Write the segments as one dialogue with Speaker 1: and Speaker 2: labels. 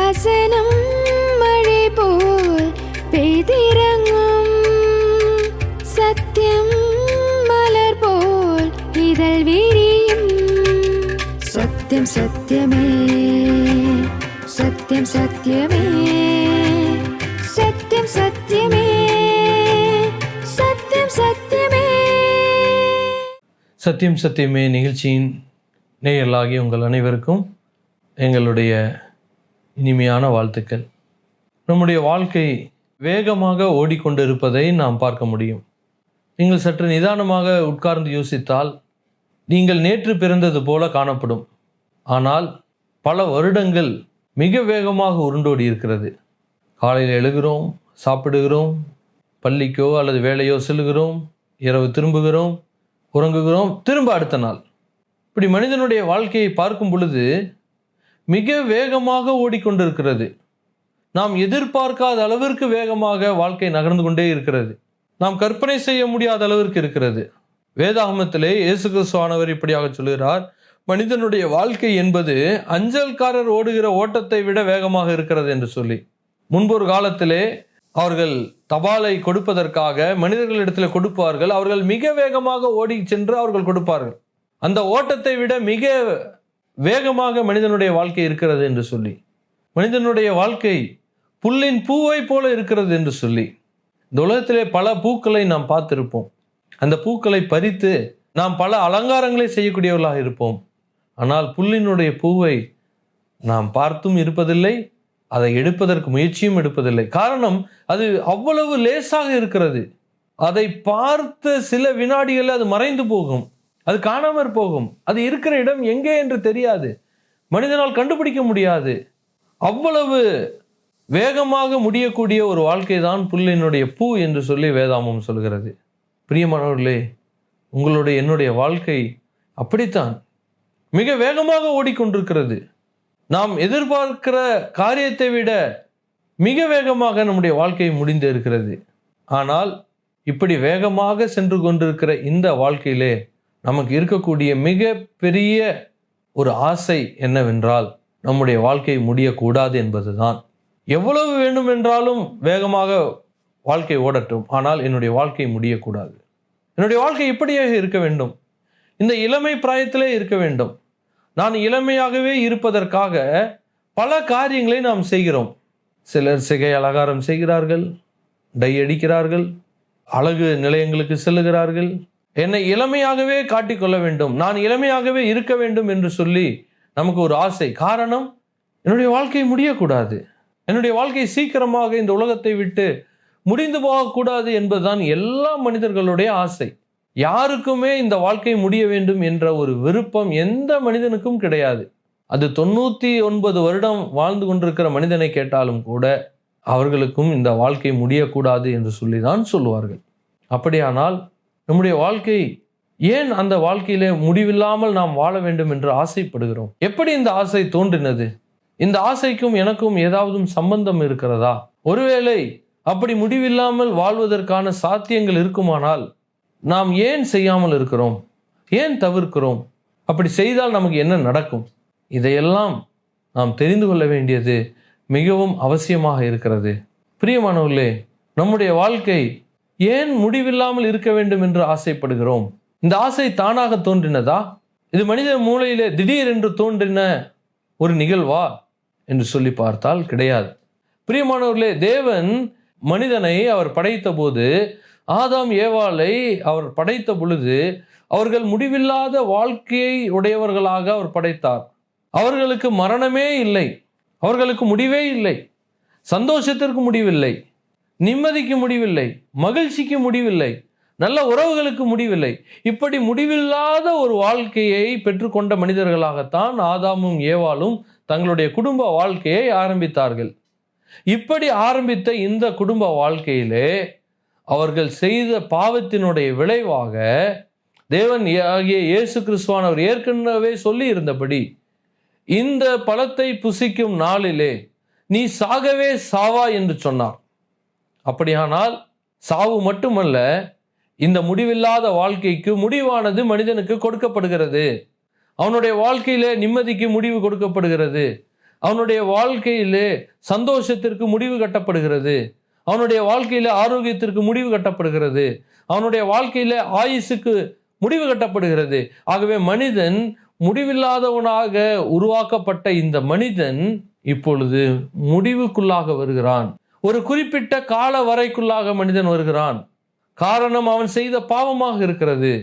Speaker 1: வசனம் மழை போல் பெய்திறங்கும், சத்தியம் மலர் போல் இதழ் விரியும். சத்தியம் சத்தியமே, சத்தியம் சத்தியமே, சத்தியம் சத்தியமே, சத்தியம் சத்தியமே.
Speaker 2: சத்தியம் சத்தியமே நிகழ்ச்சியின் நேயர்களாகிய உங்கள் அனைவருக்கும் எங்களுடைய இனிமையான வாழ்த்துக்கள். நம்முடைய வாழ்க்கை வேகமாக ஓடிக்கொண்டிருப்பதை நாம் பார்க்க முடியும். நீங்கள் சற்று நிதானமாக உட்கார்ந்து யோசித்தால் நீங்கள் நேற்று பிறந்தது போல காணப்படும். ஆனால் பல வருடங்கள் மிக வேகமாக உருண்டோடி இருக்கிறது. காலையில் எழுகிறோம், சாப்பிடுகிறோம், பள்ளிக்கோ அல்லது வேலையோ செல்கிறோம், இரவு திரும்புகிறோம், உறங்குகிறோம், திரும்ப அடுத்த நாள். இப்படி மனிதனுடைய வாழ்க்கையை பார்க்கும் பொழுது மிக வேகமாக ஓடிக்கொண்டிருக்கிறது. நாம் எதிர்பார்க்காத அளவிற்கு வேகமாக வாழ்க்கை நகர்ந்து கொண்டே இருக்கிறது. நாம் கற்பனை செய்ய முடியாத அளவிற்கு இருக்கிறது. வேதாகமத்திலே இயேசு கிறிஸ்துவானவர் இப்படியாக சொல்கிறார், மனிதனுடைய வாழ்க்கை என்பது அஞ்சல்காரர் ஓடுகிற ஓட்டத்தை விட வேகமாக இருக்கிறது என்று சொல்லி. முன்பொரு காலத்திலே அவர்கள் தபாலை கொடுப்பதற்காக மனிதர்களிடத்தில் கொடுப்பார்கள். அவர்கள் மிக வேகமாக ஓடி சென்று அவர்கள் கொடுப்பார்கள். அந்த ஓட்டத்தை விட மிக வேகமாக மனிதனுடைய வாழ்க்கை இருக்கிறது என்று சொல்லி, மனிதனுடைய வாழ்க்கை புல்லின் பூவை போல இருக்கிறது என்று சொல்லி. இந்த உலகத்திலே பல பூக்களை நாம் பார்த்திருப்போம். அந்த பூக்களை பறித்து நாம் பல அலங்காரங்களை செய்யக்கூடியவர்களாக இருப்போம். ஆனால் புல்லினுடைய பூவை நாம் பார்த்தும் இருப்பதில்லை, அதை எடுப்பதற்கு முயற்சியும் எடுப்பதில்லை. காரணம், அது அவ்வளவு லேசாக இருக்கிறது. அதை பார்த்த சில வினாடிகளில் அது மறைந்து போகும், அது காணாமற் போகும். அது இருக்கிற இடம் எங்கே என்று தெரியாது, மனிதனால் கண்டுபிடிக்க முடியாது. அவ்வளவு வேகமாக முடியக்கூடிய ஒரு வாழ்க்கை தான் புல்லினுடைய பூ என்று சொல்லி வேதாமம் சொல்கிறது. பிரியமானவர்களே, உங்களுடைய என்னுடைய வாழ்க்கை அப்படித்தான் மிக வேகமாக ஓடிக்கொண்டிருக்கிறது. நாம் எதிர்பார்க்கிற காரியத்தை விட மிக வேகமாக நம்முடைய வாழ்க்கை முடிந்து இருக்கிறது. ஆனால் இப்படி வேகமாக சென்று கொண்டிருக்கிற இந்த வாழ்க்கையிலே நமக்கு இருக்கக்கூடிய மிக பெரிய ஒரு ஆசை என்னவென்றால், நம்முடைய வாழ்க்கை முடியக்கூடாது என்பதுதான். எவ்வளவு வேண்டும் என்றாலும் வேகமாக வாழ்க்கை ஓடட்டும், ஆனால் என்னுடைய வாழ்க்கை முடியக்கூடாது. என்னுடைய வாழ்க்கை இப்படியாக இருக்க வேண்டும், இந்த இளமை பிராயத்திலே இருக்க வேண்டும். நான் இளமையாகவே இருப்பதற்காக பல காரியங்களை நாம் செய்கிறோம். சிலர் சிகை அலங்காரம் செய்கிறார்கள், டை அடிக்கிறார்கள், அழகு நிலையங்களுக்கு செல்லுகிறார்கள். என்னை இளமையாகவே காட்டிக்கொள்ள வேண்டும், நான் இளமையாகவே இருக்க வேண்டும் என்று சொல்லி நமக்கு ஒரு ஆசை. காரணம், என்னுடைய வாழ்க்கை முடியக்கூடாது, என்னுடைய வாழ்க்கை சீக்கிரமாக இந்த உலகத்தை விட்டு முடிந்து போகக்கூடாது என்பதுதான் எல்லா மனிதர்களுடைய ஆசை. யாருக்குமே இந்த வாழ்க்கை முடிய வேண்டும் என்ற ஒரு விருப்பம் எந்த மனிதனுக்கும் கிடையாது. அது 99 வருடம் வாழ்ந்து கொண்டிருக்கிற மனிதனை கேட்டாலும் கூட அவர்களுக்கும் இந்த வாழ்க்கை முடியக்கூடாது என்று சொல்லி தான் சொல்லுவார்கள். அப்படியானால் நம்முடைய வாழ்க்கை ஏன் அந்த வாழ்க்கையிலே முடிவில்லாமல் நாம் வாழ வேண்டும் என்று ஆசைப்படுகிறோம்? எப்படி இந்த ஆசை தோன்றினது? இந்த ஆசைக்கும் எனக்கும் ஏதாவது சம்பந்தம் இருக்கிறதா? ஒருவேளை அப்படி முடிவில்லாமல் வாழ்வதற்கான சாத்தியங்கள் இருக்குமானால் நாம் ஏன் செய்யாமல் இருக்கிறோம்? ஏன் தவிர்க்கிறோம்? அப்படி செய்தால் நமக்கு என்ன நடக்கும்? இதையெல்லாம் நாம் தெரிந்து கொள்ள வேண்டியது மிகவும் அவசியமாக இருக்கிறது. பிரியமானவர்களே, நம்முடைய வாழ்க்கை ஏன் முடிவில்லாமல் இருக்க வேண்டும் என்று ஆசைப்படுகிறோம்? இந்த ஆசை தானாக தோன்றினதா? இது மனித மூளையிலே திடீரென்று தோன்றின ஒரு நிகழ்வா என்று சொல்லி பார்த்தால் கிடையாது. பிரியமானவர்களே, தேவன் மனிதனை அவர் படைத்த போது, ஆதாம் ஏவாளை அவர் படைத்த பொழுது அவர்கள் முடிவில்லாத வாழ்க்கையை உடையவர்களாக அவர் படைத்தார். அவர்களுக்கு மரணமே இல்லை, அவர்களுக்கு முடிவே இல்லை, சந்தோஷத்திற்கு முடிவில்லை, நிம்மதிக்கு முடிவில்லை, மகிழ்ச்சிக்கு முடிவில்லை, நல்ல உறவுகளுக்கு முடிவில்லை. இப்படி முடிவில்லாத ஒரு வாழ்க்கையை பெற்றுக்கொண்ட மனிதர்களாகத்தான் ஆதாமும் ஏவாளும் தங்களுடைய குடும்ப வாழ்க்கையை ஆரம்பித்தார்கள். இப்படி ஆரம்பித்த இந்த குடும்ப வாழ்க்கையிலே அவர்கள் செய்த பாவத்தினுடைய விளைவாக தேவன் ஆகிய இயேசு கிறிஸ்துவானவர் ஏற்கனவே சொல்லி இருந்தபடி, இந்த பழத்தை புசிக்கும் நாளிலே நீ சாகவே சாவா என்று சொன்னார். அப்படியானால் சாவு மட்டுமல்ல, இந்த முடிவில்லாத வாழ்க்கைக்கு முடிவானது மனிதனுக்கு கொடுக்கப்படுகிறது. அவனுடைய வாழ்க்கையில நிம்மதிக்கு முடிவு கொடுக்கப்படுகிறது. அவனுடைய வாழ்க்கையிலே சந்தோஷத்திற்கு முடிவு கட்டப்படுகிறது. அவனுடைய வாழ்க்கையில ஆரோக்கியத்திற்கு முடிவு கட்டப்படுகிறது. அவனுடைய வாழ்க்கையில ஆயுசுக்கு முடிவு கட்டப்படுகிறது. ஆகவே மனிதன் முடிவில்லாதவனாக உருவாக்கப்பட்ட இந்த மனிதன் இப்பொழுது முடிவுக்குள்ளாக வருகிறான். ஒரு குறிப்பிட்ட கால வரைக்குள்ளாக மனிதன் வருகிறான். காரணம், அவன் செய்த பாவமாக இருக்கிறது.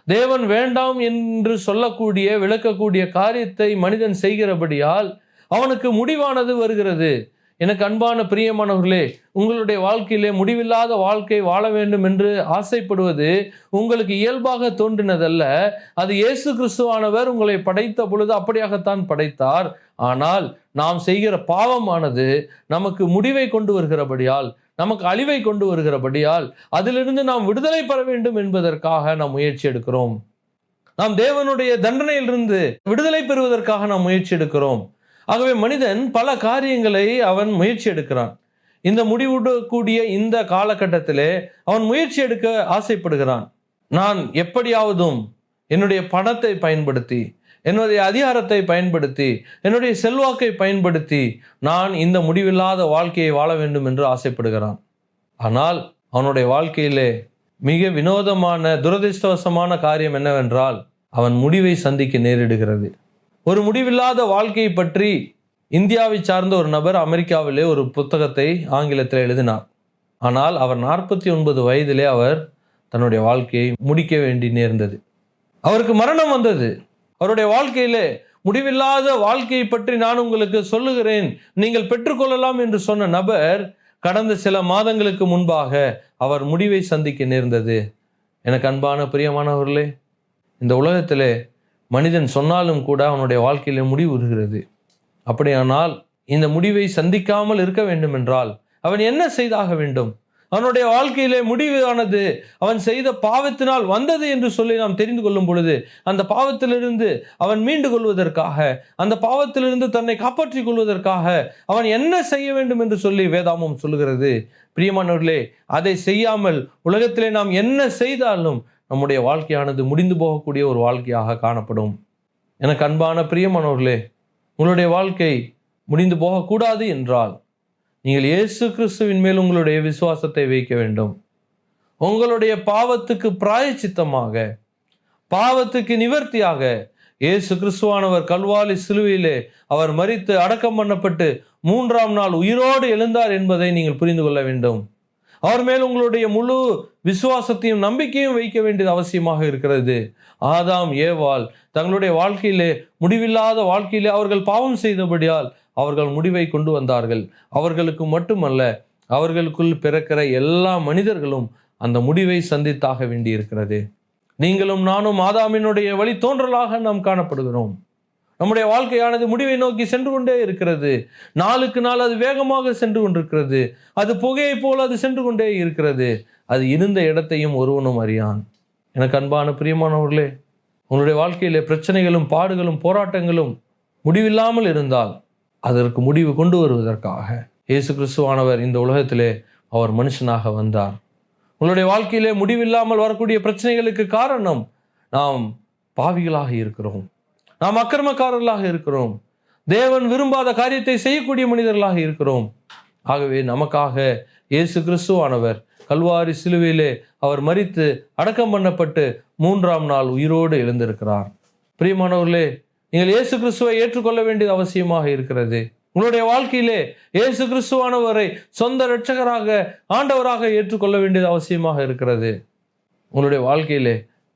Speaker 2: தேவன் வேண்டாம் என்று சொல்லக்கூடிய விளக்கக்கூடிய காரியத்தை மனிதன் செய்கிறபடியால் அவனுக்கு முடிவானது வருகிறது. எனக்கு அன்பான பிரியமானவர்களே, உங்களுடைய வாழ்க்கையிலே முடிவில்லாத வாழ்க்கை வாழ வேண்டும் என்று ஆசைப்படுவது உங்களுக்கு இயல்பாக தோன்றினதல்ல. அது இயேசு கிறிஸ்துவானவர் உங்களை படைத்த பொழுது அப்படியாகத்தான் படைத்தார். ஆனால் நாம் செய்கிற பாவமானது நமக்கு முடிவை கொண்டு வருகிறபடியால், நமக்கு அழிவை கொண்டு வருகிறபடியால் அதிலிருந்து நாம் விடுதலை பெற வேண்டும் என்பதற்காக நாம் முயற்சி எடுக்கிறோம். நாம் தேவனுடைய தண்டனையிலிருந்து விடுதலை பெறுவதற்காக நாம் முயற்சி எடுக்கிறோம். ஆகவே மனிதன் பல காரியங்களை அவன் முயற்சி எடுக்கிறான். இந்த முடிவுடக்கூடிய இந்த காலகட்டத்திலே அவன் முயற்சி எடுக்க ஆசைப்படுகிறான். நான் எப்படியாவதும் என்னுடைய பணத்தை பயன்படுத்தி, என்னுடைய அதிகாரத்தை பயன்படுத்தி, என்னுடைய செல்வாக்கை பயன்படுத்தி நான் இந்த முடிவில்லாத வாழ்க்கையை வாழ வேண்டும் என்று ஆசைப்படுகிறான். ஆனால் அவனுடைய வாழ்க்கையிலே மிக வினோதமான துரதிர்ஷ்டவசமான காரியம் என்னவென்றால், அவன் முடிவை சந்திக்க நேரிடுகிறது. ஒரு முடிவில்லாத வாழ்க்கையை பற்றி இந்தியாவை சார்ந்த ஒரு நபர் அமெரிக்காவிலே ஒரு புத்தகத்தை ஆங்கிலத்தில் எழுதினார். ஆனால் அவர் 49 வயதிலே அவர் தன்னுடைய வாழ்க்கையை முடிக்க வேண்டி நேர்ந்தது. அவருக்கு மரணம் வந்தது. அவருடைய வாழ்க்கையிலே முடிவில்லாத வாழ்க்கையை பற்றி நான் உங்களுக்கு சொல்லுகிறேன், நீங்கள் பெற்றுக்கொள்ளலாம் என்று சொன்ன நபர் கடந்த சில மாதங்களுக்கு முன்பாக அவர் முடிவை சந்திக்க நேர்ந்தது. எனக்கு அன்பான பிரியமானவர்களே, இந்த உலகத்திலே மனிதன் சொன்னாலும் கூட அவனுடைய வாழ்க்கையிலே முடிவு வருகிறது. அப்படியானால் இந்த முடிவை சந்திக்காமல் இருக்க வேண்டும் என்றால் அவன் என்ன செய்தாக வேண்டும்? அவனுடைய வாழ்க்கையிலே முடிவானது அவன் செய்த பாவத்தினால் வந்தது என்று சொல்லி நாம் தெரிந்து கொள்ளும் பொழுது, அந்த பாவத்திலிருந்து அவன் மீண்டு கொள்வதற்காக, அந்த பாவத்திலிருந்து தன்னை காப்பாற்றிக் கொள்வதற்காக அவன் என்ன செய்ய வேண்டும் என்று சொல்லி வேதாமம் சொல்லுகிறது. பிரியமானவர்களே, அதை செய்யாமல் உலகத்திலே நாம் என்ன செய்தாலும் நம்முடைய வாழ்க்கையானது முடிந்து போகக்கூடிய ஒரு வாழ்க்கையாக காணப்படும். எனக்கு அன்பான பிரியமானவர்களே, உங்களுடைய வாழ்க்கை முடிந்து போகக்கூடாது என்றால் நீங்கள் இயேசு கிறிஸ்துவின் மேல் உங்களுடைய விசுவாசத்தை வைக்க வேண்டும். உங்களுடைய பாவத்துக்கு பிராயச்சித்தமாக, பாவத்துக்கு நிவர்த்தியாக இயேசு கிறிஸ்துவானவர் கல்வாரி சிலுவையிலே அவர் மரித்து அடக்கம் பண்ணப்பட்டு 3ஆம் நாள் உயிரோடு எழுந்தார் என்பதை நீங்கள் புரிந்து கொள்ள வேண்டும். அவர் மேல் உங்களுடைய முழு விசுவாசத்தையும் நம்பிக்கையும் வைக்க வேண்டியது அவசியமாக இருக்கிறது. ஆதாம் ஏவாள் தங்களுடைய வாழ்க்கையிலே முடிவில்லாத வாழ்க்கையிலே அவர்கள் பாவம் செய்தபடியால் அவர்கள் முடிவை கொண்டு வந்தார்கள். அவர்களுக்கு மட்டுமல்ல, அவர்களுக்குள் பிறக்கிற எல்லா மனிதர்களும் அந்த முடிவை சந்தித்தாக வேண்டி இருக்கிறது. நீங்களும் நானும் ஆதாமினுடைய வழி தோன்றலாக நாம் காணப்படுகிறோம். நம்முடைய வாழ்க்கையானது முடிவை நோக்கி சென்று கொண்டே இருக்கிறது. நாளுக்கு நாள் அது வேகமாக சென்று கொண்டிருக்கிறது. அது புகையை போல் அது சென்று கொண்டே இருக்கிறது. அது இருந்த இடத்தையும் ஒருவனும் அறியான். எனக்கு அன்பான பிரியமானவர்களே, உங்களுடைய வாழ்க்கையிலே பிரச்சனைகளும் பாடுகளும் போராட்டங்களும் முடிவில்லாமல் இருந்தால் அதற்கு முடிவு கொண்டு வருவதற்காக இயேசு கிறிஸ்துவானவர் இந்த உலகத்திலே அவர் மனுஷனாக வந்தார். உங்களுடைய வாழ்க்கையிலே முடிவில்லாமல் வரக்கூடிய பிரச்சனைகளுக்கு காரணம் நாம் பாவிகளாக இருக்கிறோம், நாம் அக்கிரமக்காரர்களாக இருக்கிறோம், தேவன் விரும்பாத காரியத்தை செய்யக்கூடிய மனிதர்களாக இருக்கிறோம். ஆகவே நமக்காக இயேசு கிறிஸ்துவானவர் கல்வாரி சிலுவையிலே அவர் மரித்து அடக்கம் பண்ணப்பட்டு 3ஆம் நாள் உயிரோடு எழுந்திருக்கிறார். பிரியமானவர்களே, நீங்கள் இயேசு கிறிஸ்துவை ஏற்றுக்கொள்ள வேண்டியது அவசியமாக இருக்கிறது. உங்களுடைய வாழ்க்கையிலே இயேசு கிறிஸ்துவானவரை சொந்த இரட்சகராக ஆண்டவராக ஏற்றுக்கொள்ள வேண்டியது அவசியமாக இருக்கிறது. உங்களுடைய வாழ்க்கையிலே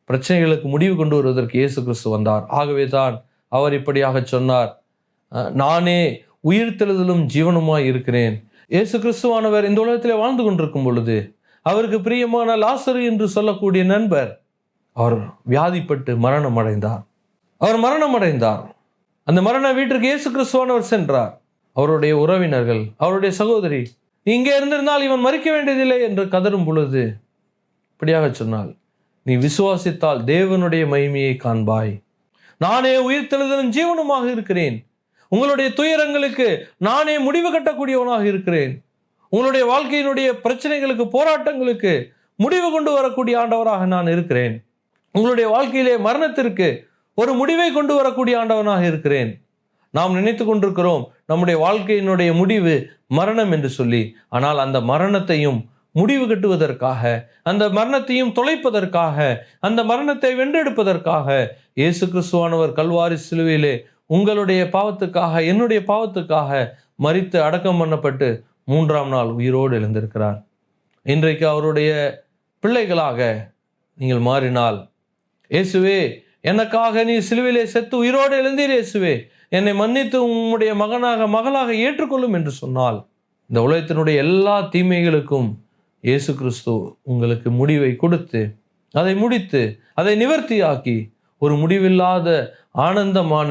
Speaker 2: பிரச்சனைகளுக்கு முடிவு கொண்டு வருவதற்கு இயேசு கிறிஸ்து வந்தார். ஆகவே தான் அவர் இப்படியாக சொன்னார், நானே உயிர்த்தெழுதலும் ஜீவனுமாய் இருக்கிறேன். இயேசு கிறிஸ்துவானவர் இந்த உலகத்திலே வாழ்ந்து கொண்டிருக்கும் பொழுது அவருக்கு பிரியமான லாசரு என்று சொல்லக்கூடிய நண்பர் அவர் வியாதிப்பட்டு மரணம் அடைந்தார். அவர் மரணம் அடைந்தார். அந்த மரண வீட்டிற்கு இயேசு கிறிஸ்துவானவர் சென்றார். அவருடைய உறவினர்கள், அவருடைய சகோதரி, இங்கே இருந்திருந்தால் இவன் மரிக்க வேண்டியதில்லை என்று கதரும் பொழுது இப்படியாக சொன்னால், நீ விசுவாசித்தால் தேவனுடைய மகிமையை காண்பாய். நானே உயிர்த்தெழுதலும் ஜீவனுமாக இருக்கிறேன். உங்களுடைய துயரங்களுக்கு நானே முடிவு கட்டக்கூடியவனாக இருக்கிறேன். உங்களுடைய வாழ்க்கையினுடைய பிரச்சனைகளுக்கு, போராட்டங்களுக்கு முடிவு கொண்டு வரக்கூடிய ஆண்டவராக நான் இருக்கிறேன். உங்களுடைய வாழ்க்கையிலே மரணத்திற்கு ஒரு முடிவை கொண்டு வரக்கூடிய ஆண்டவனாக இருக்கிறேன். நாம் நினைத்து கொண்டிருக்கிறோம் நம்முடைய வாழ்க்கையினுடைய முடிவு மரணம் என்று சொல்லி. ஆனால் அந்த மரணத்தையும் முடிவு கட்டுவதற்காக, அந்த மரணத்தையும் தொலைப்பதற்காக, அந்த மரணத்தை வென்றெடுப்பதற்காக இயேசு கிறிஸ்துவானவர் கல்வாரி சிலுவையிலே உங்களுடைய பாவத்துக்காக, என்னுடைய பாவத்துக்காக மரித்து அடக்கம் பண்ணப்பட்டு 3ஆம் நாள் உயிரோடு எழுந்திருக்கிறார். இன்றைக்கு அவருடைய பிள்ளைகளாக நீங்கள் மாறினால், இயேசுவே எனக்காக நீ சிலுவையிலே செத்து உயிரோடு எழுந்தீர், இயேசுவே என்னை மன்னித்து உம்முடைய மகனாக மகளாக ஏற்றுக்கொள்ளும் என்று சொன்னால், இந்த உலகத்தினுடைய எல்லா தீமைகளுக்கும் இயேசு கிறிஸ்து உங்களுக்கு முடிவை கொடுத்து, அதை முடித்து, அதை நிவர்த்தியாக்கி ஒரு முடிவில்லாத ஆனந்தமான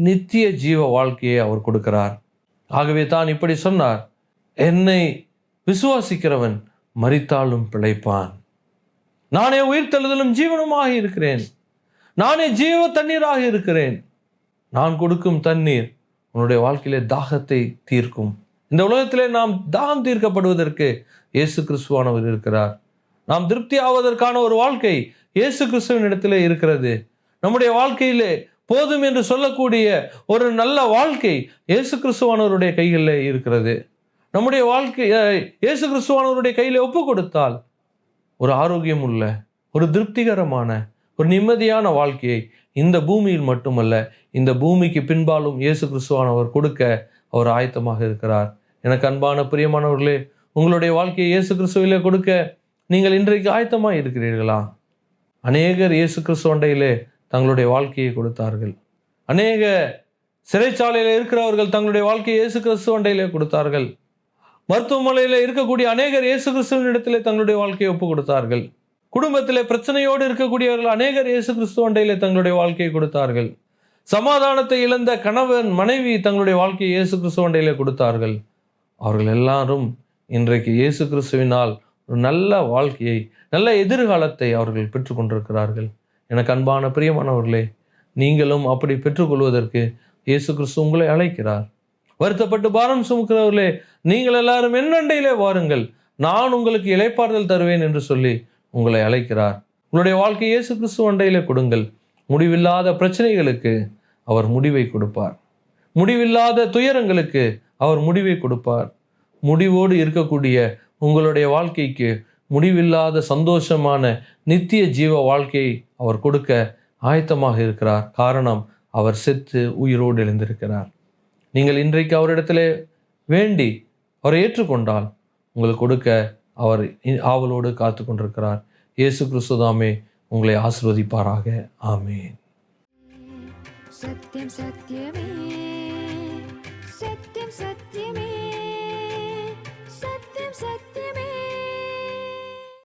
Speaker 2: நித்திய ஜீவ வாழ்க்கையை அவர் கொடுக்கிறார். ஆகவே தான் இப்படி சொன்னார், என்னை விசுவாசிக்கிறவன் மரித்தாலும் பிழைப்பான். நானே உயிர்த்தெழுதலும் ஜீவனுமாக இருக்கிறேன். நானே ஜீவ தண்ணீராக இருக்கிறேன். நான் கொடுக்கும் தண்ணீர் உன்னுடைய வாழ்க்கையிலே தாகத்தை தீர்க்கும். இந்த உலகத்திலே நாம் தாகம் தீர்க்கப்படுவதற்கு இயேசு கிறிஸ்துவானவர் இருக்கிறார். நாம் திருப்தி ஆவதற்கான ஒரு வாழ்க்கை இயேசு கிறிஸ்துவின் இடத்திலே இருக்கிறது. நம்முடைய வாழ்க்கையிலே போதும் என்று சொல்லக்கூடிய ஒரு நல்ல வாழ்க்கை இயேசு கிறிஸ்துவானவருடைய கைகளிலே இருக்கிறது. நம்முடைய வாழ்க்கை இயேசு கிறிஸ்துவானவருடைய கையிலே ஒப்பு கொடுத்தால் ஒரு ஆரோக்கியம் உள்ள, ஒரு திருப்திகரமான, ஒரு நிம்மதியான வாழ்க்கையை இந்த பூமியில் மட்டுமல்ல, இந்த பூமிக்கு பின்பாலும் இயேசு கிறிஸ்துவானவர் கொடுக்க அவர் ஆயத்தமாக இருக்கிறார். எனக்கு அன்பான பிரியமானவர்களே, உங்களுடைய வாழ்க்கையை இயேசு கிறிஸ்துவிலே கொடுக்க நீங்கள் இன்றைக்கு ஆயத்தமாக இருக்கிறீர்களா? அநேகர் இயேசு கிறிஸ்துவண்டையிலே தங்களுடைய வாழ்க்கையை கொடுத்தார்கள். அநேக சிறைச்சாலையில் இருக்கிறவர்கள் தங்களுடைய வாழ்க்கையை இயேசு கிறிஸ்துவண்டையிலே கொடுத்தார்கள். மருத்துவமனையில் இருக்கக்கூடிய அநேகர் இயேசு கிறிஸ்துவின் இடத்திலே தங்களுடைய வாழ்க்கையை ஒப்பு கொடுத்தார்கள். குடும்பத்திலே பிரச்சனையோடு இருக்கக்கூடியவர்கள் அநேகர் இயேசு கிறிஸ்துவண்டையிலே தங்களுடைய வாழ்க்கையை கொடுத்தார்கள். சமாதானத்தை இழந்த கணவன் மனைவி தங்களுடைய வாழ்க்கையை இயேசு கிறிஸ்துவண்டையிலே கொடுத்தார்கள். அவர்கள் எல்லாரும் இன்றைக்கு இயேசு கிறிஸ்துவினால் ஒரு நல்ல வாழ்க்கையை, நல்ல எதிர்காலத்தை அவர்கள் பெற்றுக்கொண்டிருக்கிறார்கள். எனக்கு அன்பான பிரியமானவர்களே, நீங்களும் அப்படி பெற்றுக்கொள்வதற்கு இயேசு கிறிஸ்து உங்களை அழைக்கிறார். வருத்தப்பட்டு பாரம் சுமக்கிறவர்களே, நீங்கள் எல்லாரும் என் அண்டையிலே வாருங்கள், நான் உங்களுக்கு இளைப்பாறுதல் தருவேன் என்று சொல்லி உங்களை அழைக்கிறார். உங்களுடைய வாழ்க்கையை இயேசு கிறிஸ்து அண்டையிலே கொடுங்கள். முடிவில்லாத பிரச்சனைகளுக்கு அவர் முடிவை கொடுப்பார். முடிவில்லாத துயரங்களுக்கு அவர் முடிவை கொடுப்பார். முடிவோடு இருக்கக்கூடிய உங்களுடைய வாழ்க்கைக்கு முடிவில்லாத சந்தோஷமான நித்திய ஜீவ வாழ்க்கையை அவர் கொடுக்க ஆயத்தமாக இருக்கிறார். காரணம், அவர் செத்து உயிரோடு எழுந்திருக்கிறார். நீங்கள் இன்றைக்கு அவரிடத்திலே வேண்டி அவரை ஏற்றுக்கொண்டால் உங்களுக்கு கொடுக்க அவர் ஆவலோடு காத்து கொண்டிருக்கிறார். இயேசு கிறிஸ்துதாமே உங்களை ஆசீர்வதிப்பாராக. ஆமென்.
Speaker 1: சத்யம் சத்யமே, சத்யம் சத்யமே.